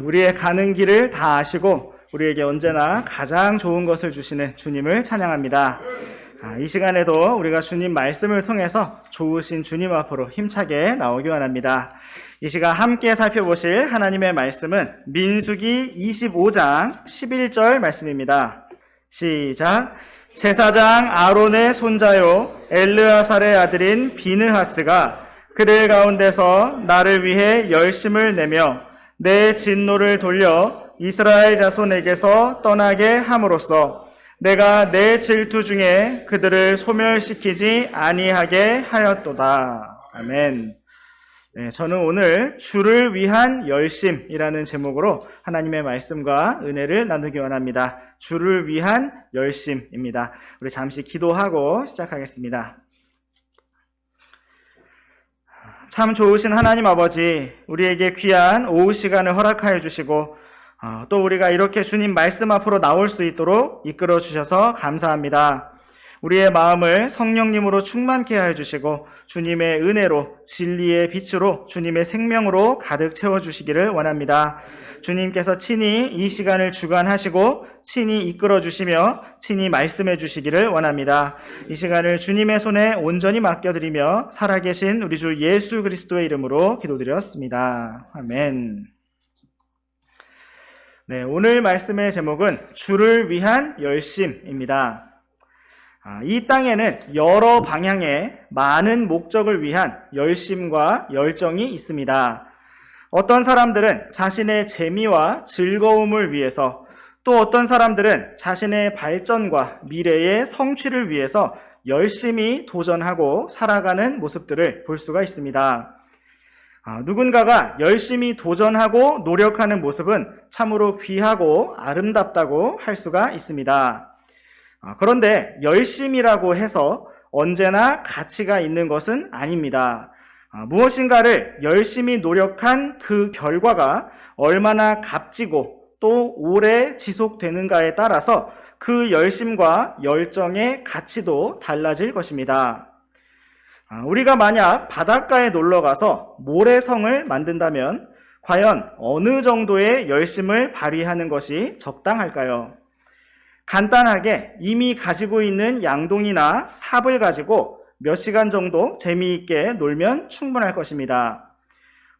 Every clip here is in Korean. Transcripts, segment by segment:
우리의 가는 길을 다 아시고 우리에게 언제나 가장 좋은 것을 주시는 주님을 찬양합니다. 이 시간에도 우리가 주님 말씀을 통해서 좋으신 주님 앞으로 힘차게 나오기 원합니다. 이 시간 함께 살펴보실 하나님의 말씀은 민수기 25장 11절 말씀입니다. 시작. 제사장 아론의 손자요 엘르아살의 아들인 비느하스가 그들 가운데서 나를 위해 열심을 내며 내 진노를 돌려 이스라엘 자손에게서 떠나게 함으로써 내가 내 질투 중에 그들을 소멸시키지 아니하게 하였도다. 아멘. 네, 저는 오늘 주를 위한 열심이라는 제목으로 하나님의 말씀과 은혜를 나누기 원합니다. 주를 위한 열심입니다. 우리 잠시 기도하고 시작하겠습니다. 참 좋으신 하나님 아버지, 우리에게 귀한 오후 시간을 허락하여 주시고 또 우리가 이렇게 주님 말씀 앞으로 나올 수 있도록 이끌어 주셔서 감사합니다. 우리의 마음을 성령님으로 충만케 하여 주시고 주님의 은혜로 진리의 빛으로 주님의 생명으로 가득 채워주시기를 원합니다. 주님께서 친히 이 시간을 주관하시고 친히 이끌어 주시며 친히 말씀해 주시기를 원합니다. 이 시간을 주님의 손에 온전히 맡겨드리며 살아계신 우리 주 예수 그리스도의 이름으로 기도드렸습니다. 아멘. 네, 오늘 말씀의 제목은 주를 위한 열심입니다. 이 땅에는 여러 방향의 많은 목적을 위한 열심과 열정이 있습니다. 어떤 사람들은 자신의 재미와 즐거움을 위해서, 또 어떤 사람들은 자신의 발전과 미래의 성취를 위해서 열심히 도전하고 살아가는 모습들을 볼 수가 있습니다. 누군가가 열심히 도전하고 노력하는 모습은 참으로 귀하고 아름답다고 할 수가 있습니다. 그런데 열심이라고 해서 언제나 가치가 있는 것은 아닙니다. 무엇인가를 열심히 노력한 그 결과가 얼마나 값지고 또 오래 지속되는가에 따라서 그 열심과 열정의 가치도 달라질 것입니다. 우리가 만약 바닷가에 놀러가서 모래성을 만든다면 과연 어느 정도의 열심을 발휘하는 것이 적당할까요? 간단하게 이미 가지고 있는 양동이나 삽을 가지고 몇 시간 정도 재미있게 놀면 충분할 것입니다.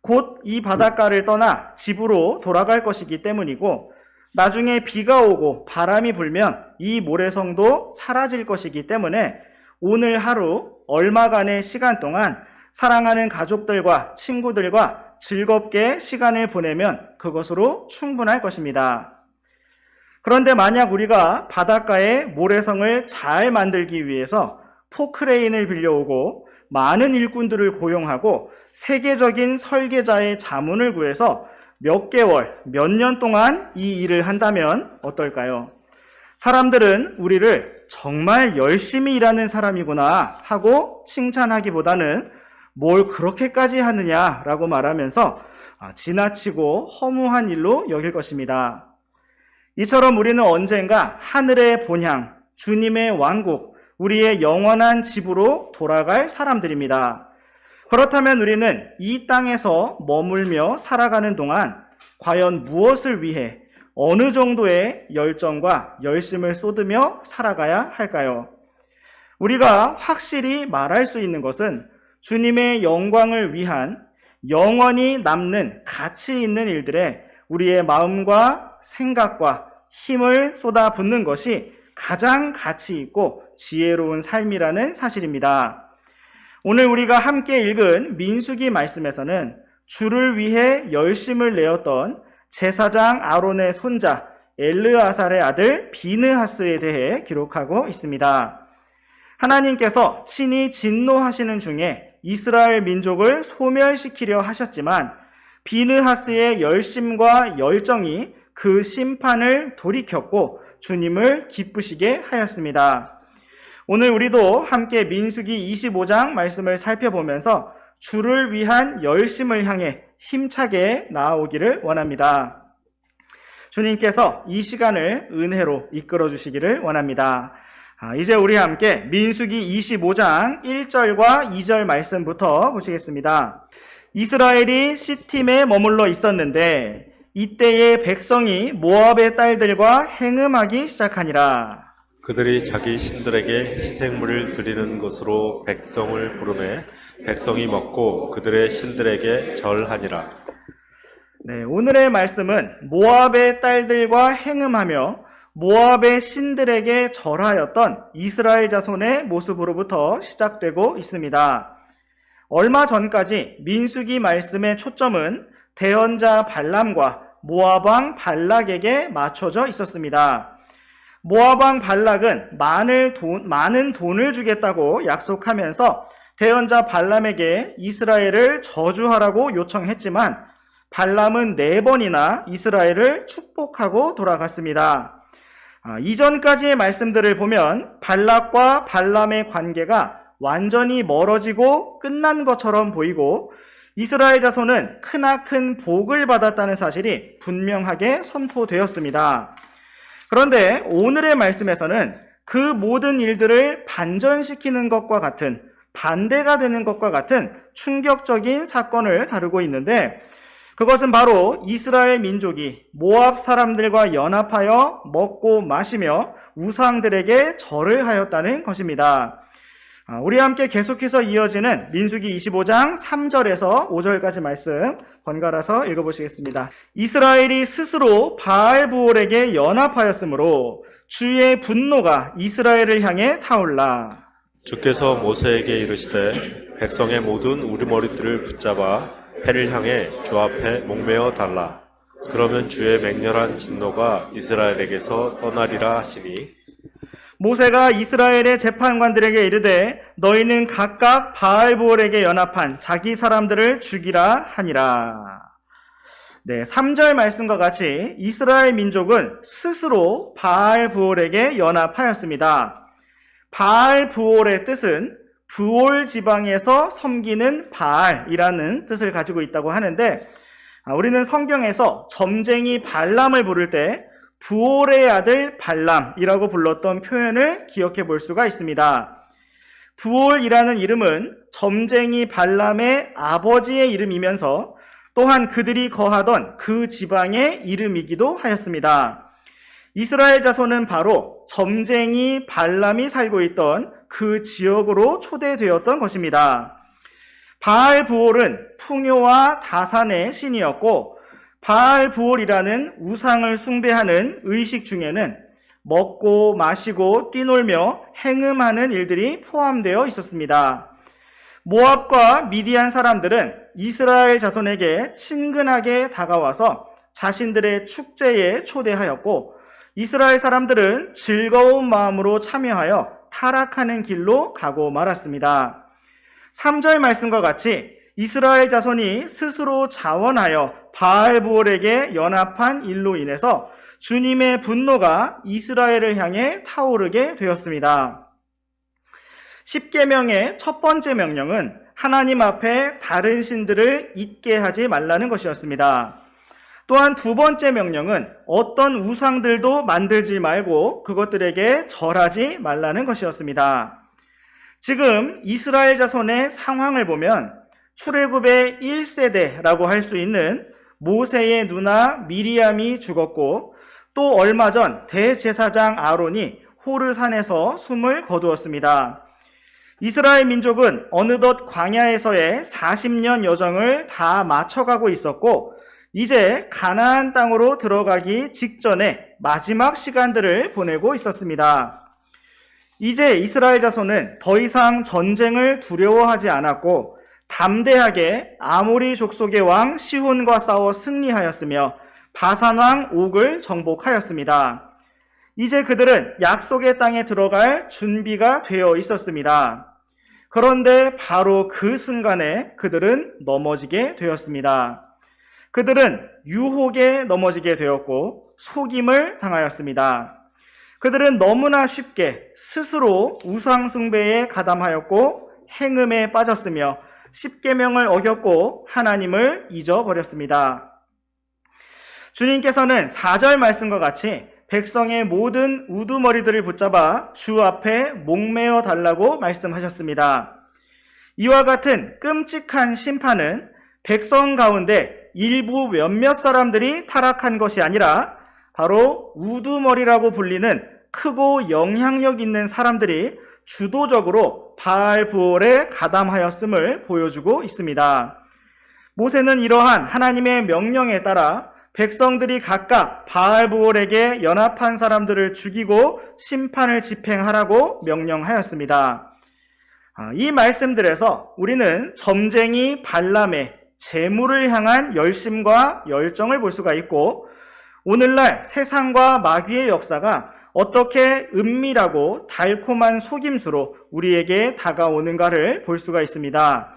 곧 이 바닷가를 떠나 집으로 돌아갈 것이기 때문이고 나중에 비가 오고 바람이 불면 이 모래성도 사라질 것이기 때문에 오늘 하루 얼마간의 시간 동안 사랑하는 가족들과 친구들과 즐겁게 시간을 보내면 그것으로 충분할 것입니다. 그런데 만약 우리가 바닷가에 모래성을 잘 만들기 위해서 포크레인을 빌려오고 많은 일꾼들을 고용하고 세계적인 설계자의 자문을 구해서 몇 개월, 몇 년 동안 이 일을 한다면 어떨까요? 사람들은 우리를 정말 열심히 일하는 사람이구나 하고 칭찬하기보다는 뭘 그렇게까지 하느냐라고 말하면서 지나치고 허무한 일로 여길 것입니다. 이처럼 우리는 언젠가 하늘의 본향, 주님의 왕국, 우리의 영원한 집으로 돌아갈 사람들입니다. 그렇다면 우리는 이 땅에서 머물며 살아가는 동안 과연 무엇을 위해 어느 정도의 열정과 열심을 쏟으며 살아가야 할까요? 우리가 확실히 말할 수 있는 것은 주님의 영광을 위한 영원히 남는 가치 있는 일들에 우리의 마음과 생각과 힘을 쏟아붓는 것이 가장 가치 있고 지혜로운 삶이라는 사실입니다. 오늘 우리가 함께 읽은 민수기 말씀에서는 주를 위해 열심을 내었던 제사장 아론의 손자 엘르아살의 아들 비느하스에 대해 기록하고 있습니다. 하나님께서 친히 진노하시는 중에 이스라엘 민족을 소멸시키려 하셨지만 비느하스의 열심과 열정이 그 심판을 돌이켰고 주님을 기쁘시게 하였습니다. 오늘 우리도 함께 민수기 25장 말씀을 살펴보면서 주를 위한 열심을 향해 힘차게 나아오기를 원합니다. 주님께서 이 시간을 은혜로 이끌어 주시기를 원합니다. 이제 우리 함께 민수기 25장 1절과 2절 말씀부터 보시겠습니다. 이스라엘이 시팀에 머물러 있었는데 이때에 백성이 모압의 딸들과 행음하기 시작하니라. 그들이 자기 신들에게 희생물을 드리는 것으로 백성을 부르매 백성이 먹고 그들의 신들에게 절하니라. 네, 오늘의 말씀은 모압의 딸들과 행음하며 모압의 신들에게 절하였던 이스라엘 자손의 모습으로부터 시작되고 있습니다. 얼마 전까지 민수기 말씀의 초점은 대언자 발람과 모압 왕 발락에게 맞춰져 있었습니다. 모압 왕 발락은 많은 돈을 주겠다고 약속하면서 대언자 발람에게 이스라엘을 저주하라고 요청했지만 발람은 4번이나 이스라엘을 축복하고 돌아갔습니다. 이전까지의 말씀들을 보면 발락과 발람의 관계가 완전히 멀어지고 끝난 것처럼 보이고 이스라엘 자손은 크나큰 복을 받았다는 사실이 분명하게 선포되었습니다. 그런데 오늘의 말씀에서는 그 모든 일들을 반전시키는 것과 같은, 반대가 되는 것과 같은 충격적인 사건을 다루고 있는데 그것은 바로 이스라엘 민족이 모압 사람들과 연합하여 먹고 마시며 우상들에게 절을 하였다는 것입니다. 우리 함께 계속해서 이어지는 민수기 25장 3절에서 5절까지 말씀 번갈아서 읽어보시겠습니다. 이스라엘이 스스로 바알브올에게 연합하였으므로 주의 분노가 이스라엘을 향해 타올라. 주께서 모세에게 이르시되 백성의 모든 우두머리들을 붙잡아 해를 향해 주 앞에 목매어 달라. 그러면 주의 맹렬한 진노가 이스라엘에게서 떠나리라 하시니 모세가 이스라엘의 재판관들에게 이르되 너희는 각각 바알브올에게 연합한 자기 사람들을 죽이라 하니라. 네, 3절 말씀과 같이 이스라엘 민족은 스스로 바알브올에게 연합하였습니다. 바알브올의 뜻은 브올 지방에서 섬기는 바알이라는 뜻을 가지고 있다고 하는데 우리는 성경에서 점쟁이 발람을 부를 때 브올의 아들 발람이라고 불렀던 표현을 기억해 볼 수가 있습니다. 브올이라는 이름은 점쟁이 발람의 아버지의 이름이면서 또한 그들이 거하던 그 지방의 이름이기도 하였습니다. 이스라엘 자손은 바로 점쟁이 발람이 살고 있던 그 지역으로 초대되었던 것입니다. 바알브올은 풍요와 다산의 신이었고 바알브올이라는 우상을 숭배하는 의식 중에는 먹고 마시고 뛰놀며 행음하는 일들이 포함되어 있었습니다. 모압과 미디안 사람들은 이스라엘 자손에게 친근하게 다가와서 자신들의 축제에 초대하였고 이스라엘 사람들은 즐거운 마음으로 참여하여 타락하는 길로 가고 말았습니다. 3절 말씀과 같이 이스라엘 자손이 스스로 자원하여 바알브올에게 연합한 일로 인해서 주님의 분노가 이스라엘을 향해 타오르게 되었습니다. 십계명의 첫 번째 명령은 하나님 앞에 다른 신들을 잊게 하지 말라는 것이었습니다. 또한 두 번째 명령은 어떤 우상들도 만들지 말고 그것들에게 절하지 말라는 것이었습니다. 지금 이스라엘 자손의 상황을 보면 출애굽의 1세대라고 할 수 있는 모세의 누나 미리암이 죽었고 또 얼마 전 대제사장 아론이 호르산에서 숨을 거두었습니다. 이스라엘 민족은 어느덧 광야에서의 40년 여정을 다 마쳐가고 있었고 이제 가나안 땅으로 들어가기 직전에 마지막 시간들을 보내고 있었습니다. 이제 이스라엘 자손은 더 이상 전쟁을 두려워하지 않았고 담대하게 아모리 족속의 왕 시혼과 싸워 승리하였으며 바산 왕 옥을 정복하였습니다. 이제 그들은 약속의 땅에 들어갈 준비가 되어 있었습니다. 그런데 바로 그 순간에 그들은 넘어지게 되었습니다. 그들은 유혹에 넘어지게 되었고 속임을 당하였습니다. 그들은 너무나 쉽게 스스로 우상 숭배에 가담하였고 행음에 빠졌으며 십계명을 어겼고 하나님을 잊어버렸습니다. 주님께서는 4절 말씀과 같이 백성의 모든 우두머리들을 붙잡아 주 앞에 목매어 달라고 말씀하셨습니다. 이와 같은 끔찍한 심판은 백성 가운데 일부 몇몇 사람들이 타락한 것이 아니라 바로 우두머리라고 불리는 크고 영향력 있는 사람들이 주도적으로 바알브올에 가담하였음을 보여주고 있습니다. 모세는 이러한 하나님의 명령에 따라 백성들이 각각 바알브올에게 연합한 사람들을 죽이고 심판을 집행하라고 명령하였습니다. 이 말씀들에서 우리는 점쟁이 발람의 재물을 향한 열심과 열정을 볼 수가 있고, 오늘날 세상과 마귀의 역사가 어떻게 은밀하고 달콤한 속임수로 우리에게 다가오는가를 볼 수가 있습니다.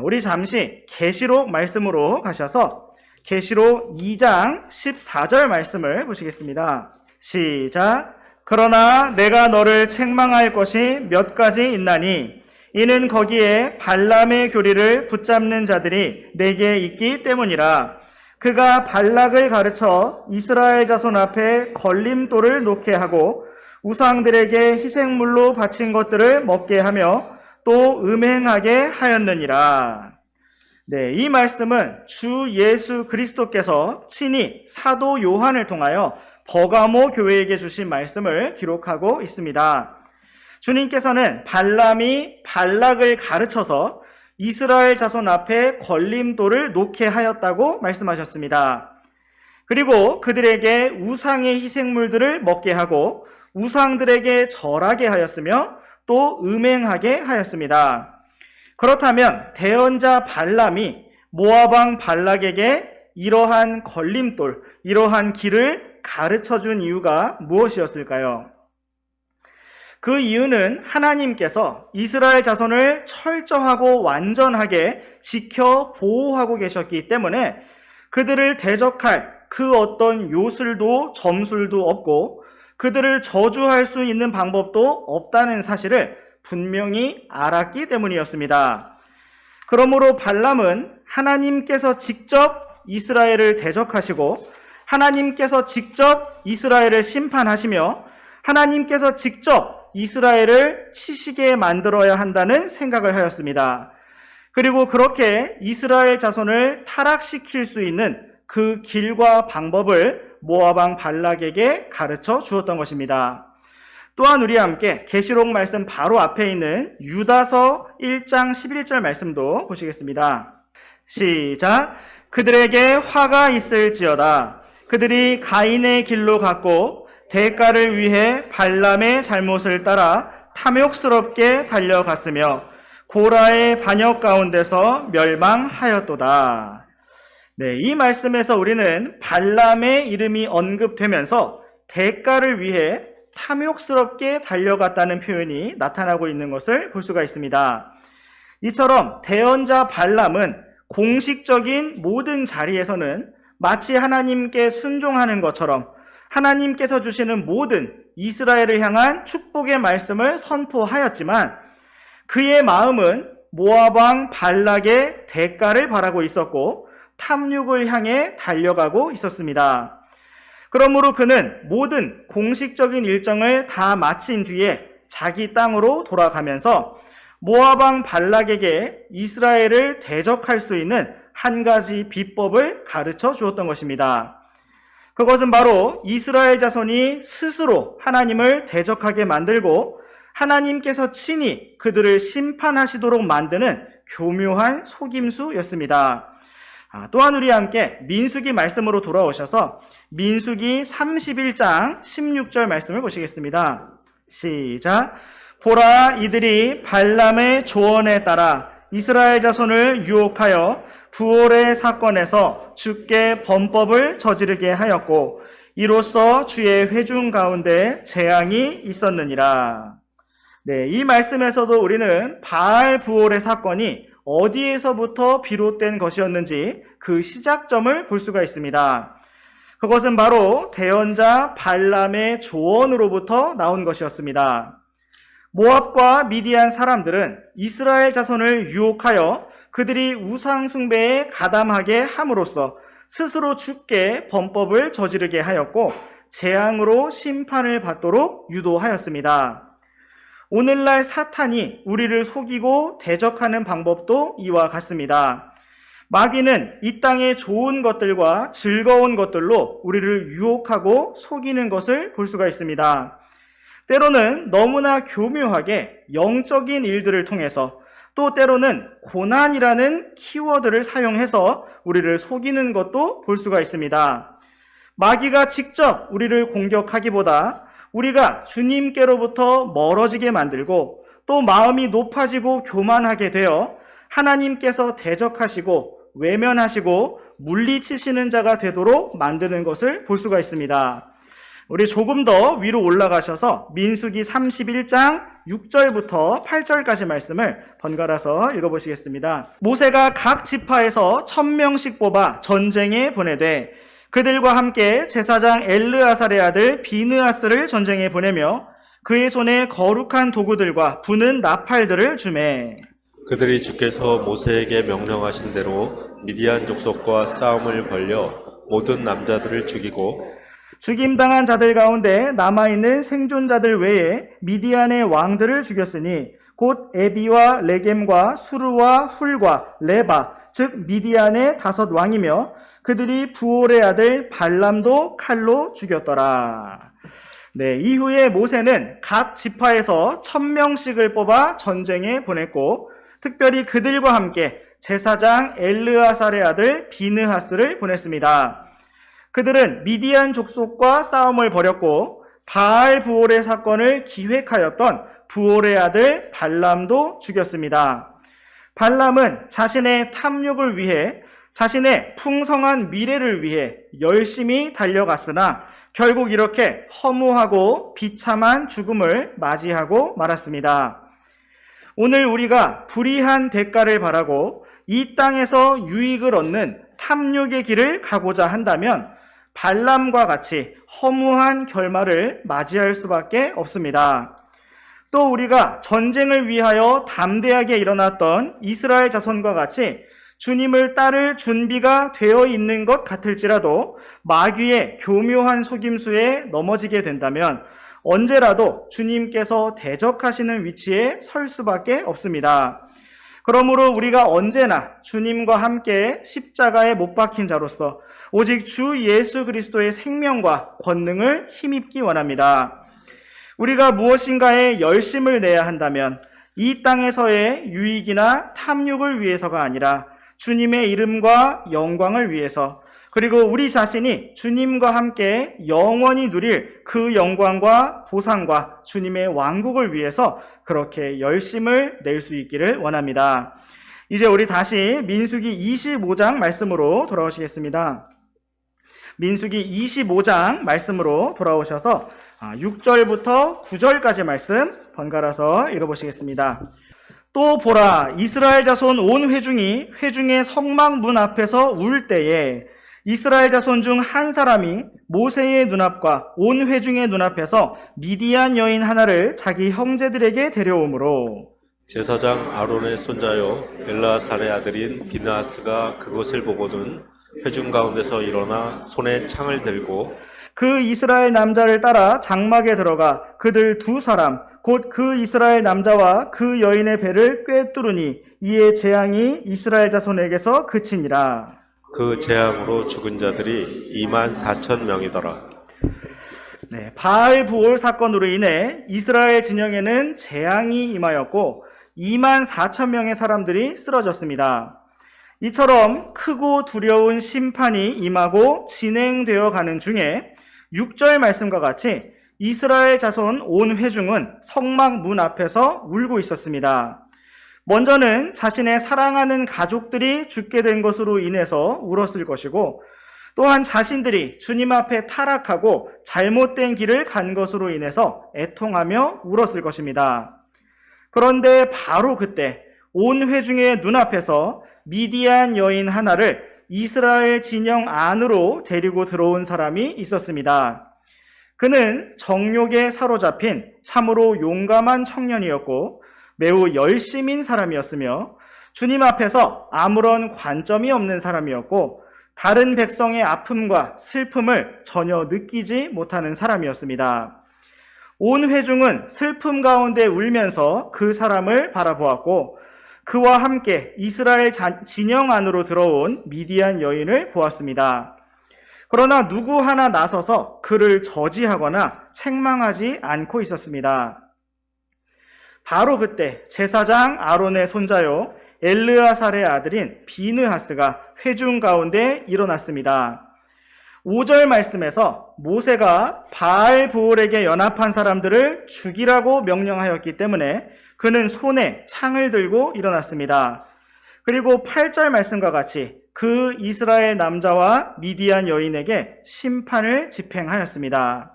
우리 잠시 계시록 말씀으로 가셔서 계시록 2장 14절 말씀을 보시겠습니다. 시작. 그러나 내가 너를 책망할 것이 몇 가지 있나니 이는 거기에 발람의 교리를 붙잡는 자들이 내게 있기 때문이라. 그가 발락을 가르쳐 이스라엘 자손 앞에 걸림돌을 놓게 하고 우상들에게 희생물로 바친 것들을 먹게 하며 또 음행하게 하였느니라. 네, 이 말씀은 주 예수 그리스도께서 친히 사도 요한을 통하여 버가모 교회에게 주신 말씀을 기록하고 있습니다. 주님께서는 발람이 발락을 가르쳐서 이스라엘 자손 앞에 걸림돌을 놓게 하였다고 말씀하셨습니다. 그리고 그들에게 우상의 희생물들을 먹게 하고 우상들에게 절하게 하였으며 또 음행하게 하였습니다. 그렇다면 대언자 발람이 모압 왕 발락에게 이러한 걸림돌, 이러한 길을 가르쳐준 이유가 무엇이었을까요? 그 이유는 하나님께서 이스라엘 자손을 철저하고 완전하게 지켜 보호하고 계셨기 때문에 그들을 대적할 그 어떤 요술도 점술도 없고 그들을 저주할 수 있는 방법도 없다는 사실을 분명히 알았기 때문이었습니다. 그러므로 발람은 하나님께서 직접 이스라엘을 대적하시고 하나님께서 직접 이스라엘을 심판하시며 하나님께서 직접 이스라엘을 치시게 만들어야 한다는 생각을 하였습니다. 그리고 그렇게 이스라엘 자손을 타락시킬 수 있는 그 길과 방법을 모압 왕 발락에게 가르쳐 주었던 것입니다. 또한 우리와 함께 계시록 말씀 바로 앞에 있는 유다서 1장 11절 말씀도 보시겠습니다. 시작. 그들에게 화가 있을지어다. 그들이 가인의 길로 갔고 대가를 위해 발람의 잘못을 따라 탐욕스럽게 달려갔으며 고라의 반역 가운데서 멸망하였도다. 네, 이 말씀에서 우리는 발람의 이름이 언급되면서 대가를 위해 탐욕스럽게 달려갔다는 표현이 나타나고 있는 것을 볼 수가 있습니다. 이처럼 대언자 발람은 공식적인 모든 자리에서는 마치 하나님께 순종하는 것처럼 하나님께서 주시는 모든 이스라엘을 향한 축복의 말씀을 선포하였지만 그의 마음은 모압 왕 발락의 대가를 바라고 있었고 탐욕을 향해 달려가고 있었습니다. 그러므로 그는 모든 공식적인 일정을 다 마친 뒤에 자기 땅으로 돌아가면서 모압 왕 발락에게 이스라엘을 대적할 수 있는 한 가지 비법을 가르쳐 주었던 것입니다. 그것은 바로 이스라엘 자손이 스스로 하나님을 대적하게 만들고 하나님께서 친히 그들을 심판하시도록 만드는 교묘한 속임수였습니다. 또한 우리와 함께 민수기 말씀으로 돌아오셔서 민수기 31장 16절 말씀을 보시겠습니다. 시작. 보라, 이들이 발람의 조언에 따라 이스라엘 자손을 유혹하여 부올의 사건에서 주께 범법을 저지르게 하였고 이로써 주의 회중 가운데 재앙이 있었느니라. 네, 이 말씀에서도 우리는 바알 부올의 사건이 어디에서부터 비롯된 것이었는지 그 시작점을 볼 수가 있습니다. 그것은 바로 대언자 발람의 조언으로부터 나온 것이었습니다. 모압과 미디안 사람들은 이스라엘 자손을 유혹하여 그들이 우상 숭배에 가담하게 함으로써 스스로 죽게 범법을 저지르게 하였고 재앙으로 심판을 받도록 유도하였습니다. 오늘날 사탄이 우리를 속이고 대적하는 방법도 이와 같습니다. 마귀는 이 땅의 좋은 것들과 즐거운 것들로 우리를 유혹하고 속이는 것을 볼 수가 있습니다. 때로는 너무나 교묘하게 영적인 일들을 통해서, 또 때로는 고난이라는 키워드를 사용해서 우리를 속이는 것도 볼 수가 있습니다. 마귀가 직접 우리를 공격하기보다 우리가 주님께로부터 멀어지게 만들고, 또 마음이 높아지고 교만하게 되어 하나님께서 대적하시고 외면하시고 물리치시는 자가 되도록 만드는 것을 볼 수가 있습니다. 우리 조금 더 위로 올라가셔서 민수기 31장 6절부터 8절까지 말씀을 번갈아서 읽어보시겠습니다. 모세가 각 지파에서 1000명씩 뽑아 전쟁에 보내되 그들과 함께 제사장 엘르아살의 아들 비느하스를 전쟁에 보내며 그의 손에 거룩한 도구들과 부는 나팔들을 주매. 그들이 주께서 모세에게 명령하신 대로 미디안 족속과 싸움을 벌여 모든 남자들을 죽이고 죽임당한 자들 가운데 남아있는 생존자들 외에 미디안의 왕들을 죽였으니 곧 에비와 레겜과 수르와 훌과 레바 즉 미디안의 5 왕이며 그들이 부올의 아들 발람도 칼로 죽였더라. 네, 이후에 모세는 각 지파에서 1000명씩을 뽑아 전쟁에 보냈고 특별히 그들과 함께 제사장 엘르아살의 아들 비느하스를 보냈습니다. 그들은 미디안 족속과 싸움을 벌였고 바알 부올의 사건을 기획하였던 부올의 아들 발람도 죽였습니다. 발람은 자신의 탐욕을 위해, 자신의 풍성한 미래를 위해 열심히 달려갔으나 결국 이렇게 허무하고 비참한 죽음을 맞이하고 말았습니다. 오늘 우리가 불의한 대가를 바라고 이 땅에서 유익을 얻는 탐욕의 길을 가고자 한다면 발람과 같이 허무한 결말을 맞이할 수밖에 없습니다. 또 우리가 전쟁을 위하여 담대하게 일어났던 이스라엘 자손과 같이 주님을 따를 준비가 되어 있는 것 같을지라도 마귀의 교묘한 속임수에 넘어지게 된다면 언제라도 주님께서 대적하시는 위치에 설 수밖에 없습니다. 그러므로 우리가 언제나 주님과 함께 십자가에 못 박힌 자로서 오직 주 예수 그리스도의 생명과 권능을 힘입기 원합니다. 우리가 무엇인가에 열심을 내야 한다면 이 땅에서의 유익이나 탐욕을 위해서가 아니라 주님의 이름과 영광을 위해서, 그리고 우리 자신이 주님과 함께 영원히 누릴 그 영광과 보상과 주님의 왕국을 위해서 그렇게 열심을 낼 수 있기를 원합니다. 이제 우리 다시 민수기 25장 말씀으로 돌아오시겠습니다. 민수기 25장 말씀으로 돌아오셔서 6절부터 9절까지 말씀 번갈아서 읽어보시겠습니다. 또 보라, 이스라엘 자손 온 회중이 회중의 성막 문 앞에서 울 때에 이스라엘 자손 중 한 사람이 모세의 눈앞과 온 회중의 눈앞에서 미디안 여인 하나를 자기 형제들에게 데려오므로 제사장 아론의 손자요 엘라살의 아들인 비느하스가 그것을 보고는 회중 가운데서 일어나 손에 창을 들고 그 이스라엘 남자를 따라 장막에 들어가 그들 2사람 곧 그 이스라엘 남자와 그 여인의 배를 꿰뚫으니 이에 재앙이 이스라엘 자손에게서 그치니라. 그 재앙으로 죽은 자들이 24,000명이더라. 네, 바알 부올 사건으로 인해 이스라엘 진영에는 재앙이 임하였고 24,000명의 사람들이 쓰러졌습니다. 이처럼 크고 두려운 심판이 임하고 진행되어 가는 중에 6절 말씀과 같이 이스라엘 자손 온 회중은 성막 문 앞에서 울고 있었습니다. 먼저는 자신의 사랑하는 가족들이 죽게 된 것으로 인해서 울었을 것이고, 또한 자신들이 주님 앞에 타락하고 잘못된 길을 간 것으로 인해서 애통하며 울었을 것입니다. 그런데 바로 그때 온 회중의 눈앞에서 미디안 여인 하나를 이스라엘 진영 안으로 데리고 들어온 사람이 있었습니다. 그는 정욕에 사로잡힌 참으로 용감한 청년이었고 매우 열심인 사람이었으며 주님 앞에서 아무런 관점이 없는 사람이었고 다른 백성의 아픔과 슬픔을 전혀 느끼지 못하는 사람이었습니다. 온 회중은 슬픔 가운데 울면서 그 사람을 바라보았고 그와 함께 이스라엘 진영 안으로 들어온 미디안 여인을 보았습니다. 그러나 누구 하나 나서서 그를 저지하거나 책망하지 않고 있었습니다. 바로 그때 제사장 아론의 손자요 엘르아살의 아들인 비느하스가 회중 가운데 일어났습니다. 5절 말씀에서 모세가 바알브올에게 연합한 사람들을 죽이라고 명령하였기 때문에 그는 손에 창을 들고 일어났습니다. 그리고 8절 말씀과 같이 그 이스라엘 남자와 미디안 여인에게 심판을 집행하였습니다.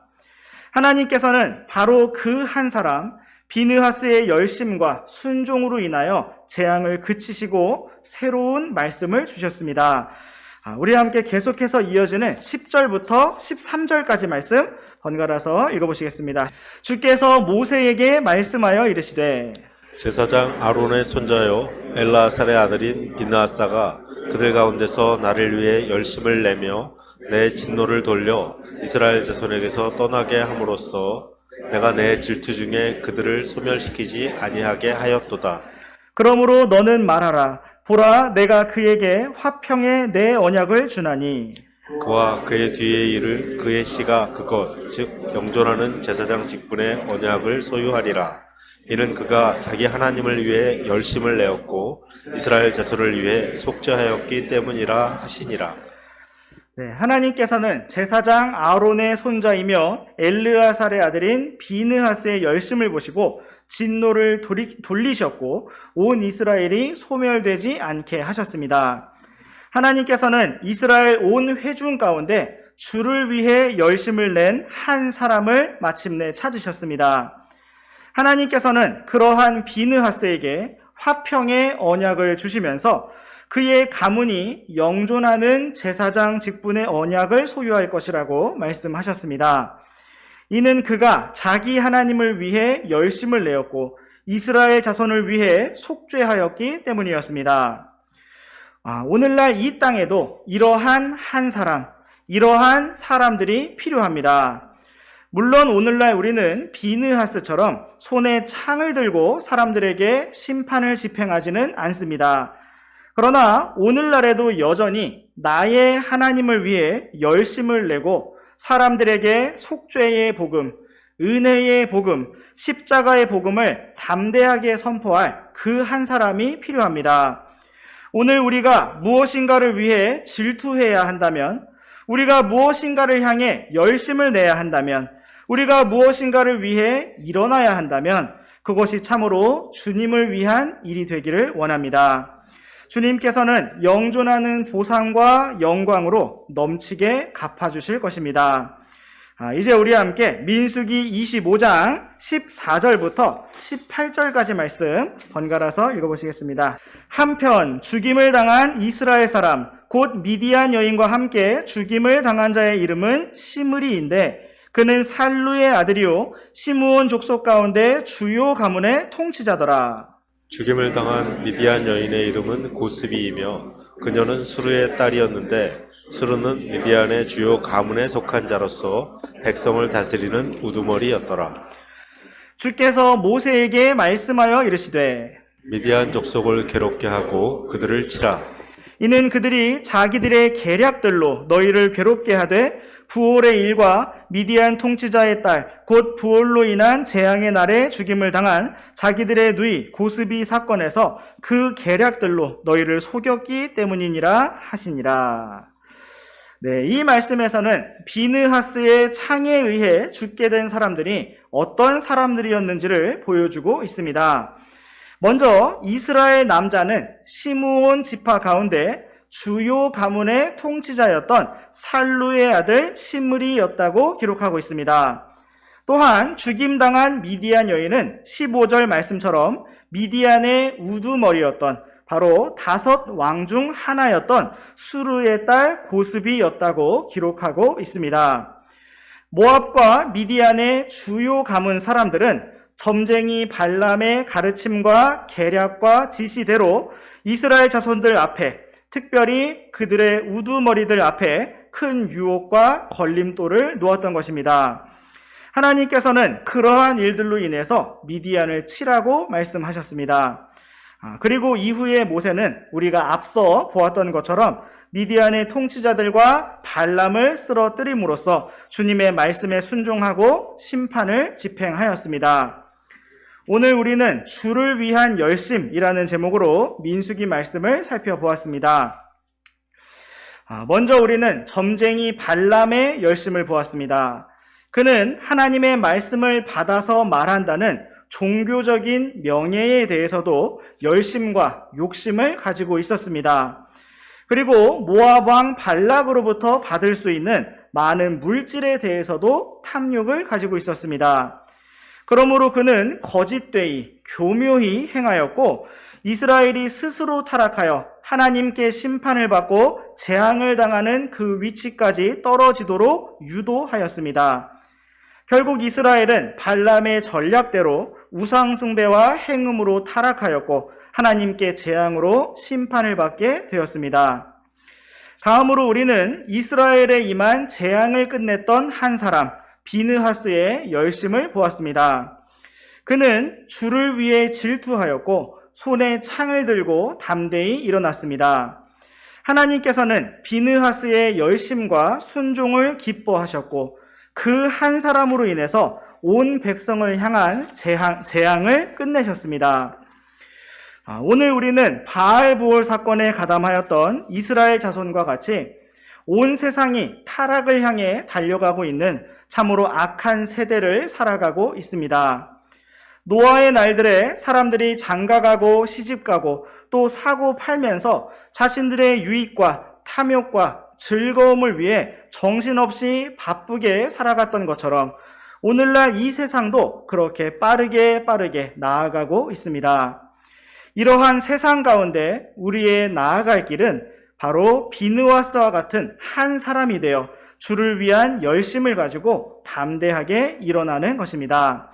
하나님께서는 바로 그 한 사람 비느하스의 열심과 순종으로 인하여 재앙을 그치시고 새로운 말씀을 주셨습니다. 우리 함께 계속해서 이어지는 10절부터 13절까지 말씀 번갈아서 읽어보시겠습니다. 주께서 모세에게 말씀하여 이르시되 제사장 아론의 손자요 엘라살의 아들인 비느하사가 그들 가운데서 나를 위해 열심을 내며 내 진노를 돌려 이스라엘 자손에게서 떠나게 함으로써 내가 내 질투 중에 그들을 소멸시키지 아니하게 하였도다. 그러므로 너는 말하라. 보라, 내가 그에게 화평의 내 언약을 주나니 그와 그의 뒤에 이를 그의 씨가 그것 즉 영존하는 제사장 직분의 언약을 소유하리라. 이는 그가 자기 하나님을 위해 열심을 내었고 이스라엘 자손을 위해 속죄하였기 때문이라 하시니라. 네, 하나님께서는 제사장 아론의 손자이며 엘르아살의 아들인 비느하스의 열심을 보시고 진노를 돌리셨고 온 이스라엘이 소멸되지 않게 하셨습니다. 하나님께서는 이스라엘 온 회중 가운데 주를 위해 열심을 낸 한 사람을 마침내 찾으셨습니다. 하나님께서는 그러한 비느하스에게 화평의 언약을 주시면서 그의 가문이 영존하는 제사장 직분의 언약을 소유할 것이라고 말씀하셨습니다. 이는 그가 자기 하나님을 위해 열심을 내었고 이스라엘 자손을 위해 속죄하였기 때문이었습니다. 오늘날 이 땅에도 이러한 한 사람, 이러한 사람들이 필요합니다. 물론 오늘날 우리는 비느하스처럼 손에 창을 들고 사람들에게 심판을 집행하지는 않습니다. 그러나 오늘날에도 여전히 나의 하나님을 위해 열심을 내고 사람들에게 속죄의 복음, 은혜의 복음, 십자가의 복음을 담대하게 선포할 그 한 사람이 필요합니다. 오늘 우리가 무엇인가를 위해 질투해야 한다면, 우리가 무엇인가를 향해 열심을 내야 한다면, 우리가 무엇인가를 위해 일어나야 한다면 그것이 참으로 주님을 위한 일이 되기를 원합니다. 주님께서는 영존하는 보상과 영광으로 넘치게 갚아주실 것입니다. 이제 우리 함께 민수기 25장 14절부터 18절까지 말씀 번갈아서 읽어보시겠습니다. 한편 죽임을 당한 이스라엘 사람 곧 미디안 여인과 함께 죽임을 당한 자의 이름은 시므리인데 그는 살루의 아들이요 시므온 족속 가운데 주요 가문의 통치자더라. 죽임을 당한 미디안 여인의 이름은 고스비이며 그녀는 수르의 딸이었는데 수르는 미디안의 주요 가문에 속한 자로서 백성을 다스리는 우두머리였더라. 주께서 모세에게 말씀하여 이르시되 미디안 족속을 괴롭게 하고 그들을 치라. 이는 그들이 자기들의 계략들로 너희를 괴롭게 하되 부올의 일과 미디안 통치자의 딸 곧 부올로 인한 재앙의 날에 죽임을 당한 자기들의 누이 고스비 사건에서 그 계략들로 너희를 속였기 때문이니라 하시니라. 네, 이 말씀에서는 비느하스의 창에 의해 죽게 된 사람들이 어떤 사람들이었는지를 보여주고 있습니다. 먼저 이스라엘 남자는 시므온 지파 가운데 주요 가문의 통치자였던 살루의 아들 시므리였다고 기록하고 있습니다. 또한 죽임당한 미디안 여인은 15절 말씀처럼 미디안의 우두머리였던 바로 5왕 중 하나였던 수르의 딸 고스비였다고 기록하고 있습니다. 모압과 미디안의 주요 가문 사람들은 점쟁이 발람의 가르침과 계략과 지시대로 이스라엘 자손들 앞에, 특별히 그들의 우두머리들 앞에 큰 유혹과 걸림돌을 놓았던 것입니다. 하나님께서는 그러한 일들로 인해서 미디안을 치라고 말씀하셨습니다. 그리고 이후에 모세는 우리가 앞서 보았던 것처럼 미디안의 통치자들과 발람을 쓰러뜨림으로써 주님의 말씀에 순종하고 심판을 집행하였습니다. 오늘 우리는 주를 위한 열심이라는 제목으로 민수기 말씀을 살펴보았습니다. 먼저 우리는 점쟁이 발람의 열심을 보았습니다. 그는 하나님의 말씀을 받아서 말한다는 종교적인 명예에 대해서도 열심과 욕심을 가지고 있었습니다. 그리고 모압 왕 발락으로부터 받을 수 있는 많은 물질에 대해서도 탐욕을 가지고 있었습니다. 그러므로 그는 거짓되이 교묘히 행하였고 이스라엘이 스스로 타락하여 하나님께 심판을 받고 재앙을 당하는 그 위치까지 떨어지도록 유도하였습니다. 결국 이스라엘은 발람의 전략대로 우상숭배와 행음으로 타락하였고 하나님께 재앙으로 심판을 받게 되었습니다. 다음으로 우리는 이스라엘에 임한 재앙을 끝냈던 한 사람, 비느하스의 열심을 보았습니다. 그는 주를 위해 질투하였고 손에 창을 들고 담대히 일어났습니다. 하나님께서는 비느하스의 열심과 순종을 기뻐하셨고 그 한 사람으로 인해서 온 백성을 향한 재앙을 끝내셨습니다. 오늘 우리는 바알보올 사건에 가담하였던 이스라엘 자손과 같이 온 세상이 타락을 향해 달려가고 있는 참으로 악한 세대를 살아가고 있습니다. 노아의 날들에 사람들이 장가가고 시집가고 또 사고 팔면서 자신들의 유익과 탐욕과 즐거움을 위해 정신없이 바쁘게 살아갔던 것처럼 오늘날 이 세상도 그렇게 빠르게 나아가고 있습니다. 이러한 세상 가운데 우리의 나아갈 길은 바로 비느하스와 같은 한 사람이 되어 주를 위한 열심을 가지고 담대하게 일어나는 것입니다.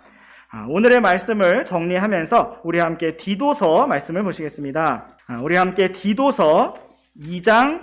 오늘의 말씀을 정리하면서 우리 함께 디도서 말씀을 보시겠습니다. 우리 함께 디도서 2장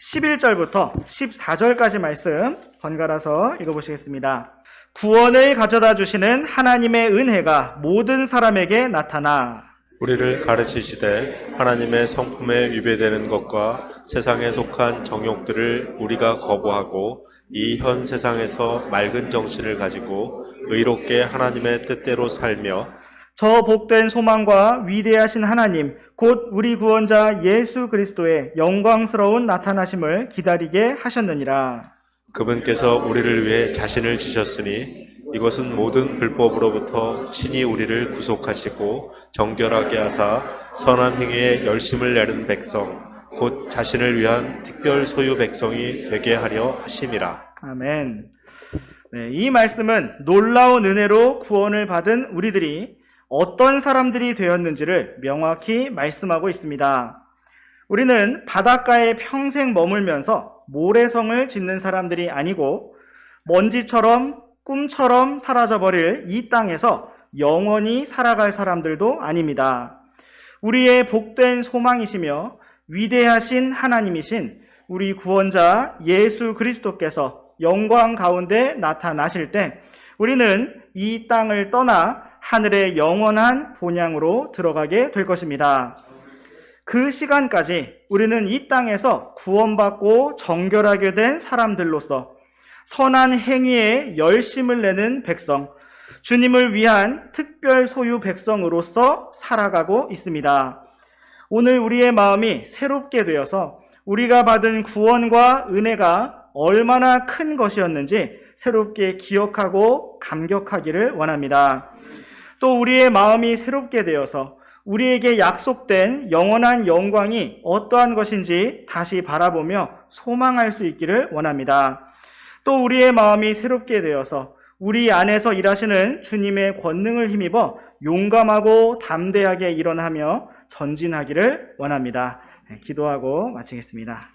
11절부터 14절까지 말씀 번갈아서 읽어보시겠습니다. 구원을 가져다 주시는 하나님의 은혜가 모든 사람에게 나타나 우리를 가르치시되 하나님의 성품에 위배되는 것과 세상에 속한 정욕들을 우리가 거부하고 이 현 세상에서 맑은 정신을 가지고 의롭게 하나님의 뜻대로 살며 저 복된 소망과 위대하신 하나님 곧 우리 구원자 예수 그리스도의 영광스러운 나타나심을 기다리게 하셨느니라. 그분께서 우리를 위해 자신을 지셨으니 이것은 모든 불법으로부터 친히 우리를 구속하시고 정결하게 하사 선한 행위에 열심을 내는 백성 곧 자신을 위한 특별 소유 백성이 되게 하려 하심이라. 아멘. 이 말씀은 놀라운 은혜로 구원을 받은 우리들이 어떤 사람들이 되었는지를 명확히 말씀하고 있습니다. 우리는 바닷가에 평생 머물면서 모래성을 짓는 사람들이 아니고 먼지처럼 꿈처럼 사라져버릴 이 땅에서 영원히 살아갈 사람들도 아닙니다. 우리의 복된 소망이시며 위대하신 하나님이신 우리 구원자 예수 그리스도께서 영광 가운데 나타나실 때 우리는 이 땅을 떠나 하늘의 영원한 본향으로 들어가게 될 것입니다. 그 시간까지 우리는 이 땅에서 구원받고 정결하게 된 사람들로서 선한 행위에 열심을 내는 백성, 주님을 위한 특별 소유 백성으로서 살아가고 있습니다. 오늘 우리의 마음이 새롭게 되어서 우리가 받은 구원과 은혜가 얼마나 큰 것이었는지 새롭게 기억하고 감격하기를 원합니다. 또 우리의 마음이 새롭게 되어서 우리에게 약속된 영원한 영광이 어떠한 것인지 다시 바라보며 소망할 수 있기를 원합니다. 또 우리의 마음이 새롭게 되어서 우리 안에서 일하시는 주님의 권능을 힘입어 용감하고 담대하게 일어나며 전진하기를 원합니다. 기도하고 마치겠습니다.